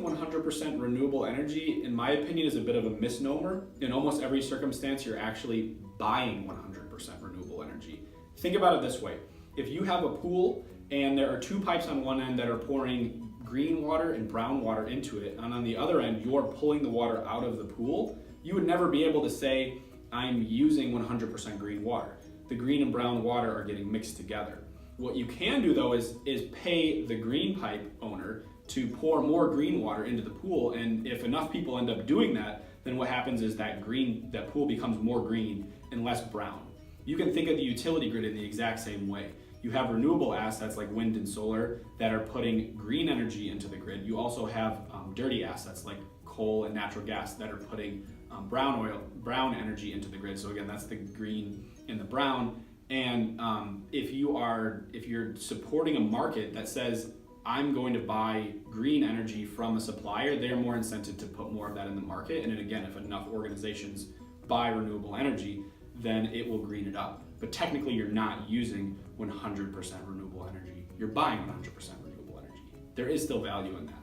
using 100% renewable energy, in my opinion, is a bit of a misnomer. In almost every circumstance, you're actually buying 100% renewable energy. Think about it this way. If you have a pool and there are two pipes on one end that are pouring green water and brown water into it, and on the other end, you're pulling the water out of the pool, you would never be able to say, I'm using 100% green water. The green and brown water are getting mixed together. What you can do though is pay the green pipe owner to pour more green water into the pool, and if enough people end up doing that, then what happens is that pool becomes more green and less brown. You can think of the utility grid in the exact same way. You have renewable assets like wind and solar that are putting green energy into the grid. You also have dirty assets like coal and natural gas that are putting brown energy into the grid. So again, that's the green and the brown. And if you're supporting a market that says, I'm going to buy green energy from a supplier, they're more incented to put more of that in the market. And then again, if enough organizations buy renewable energy, then it will green it up. But technically you're not using 100% renewable energy. You're buying 100% renewable energy. There is still value in that.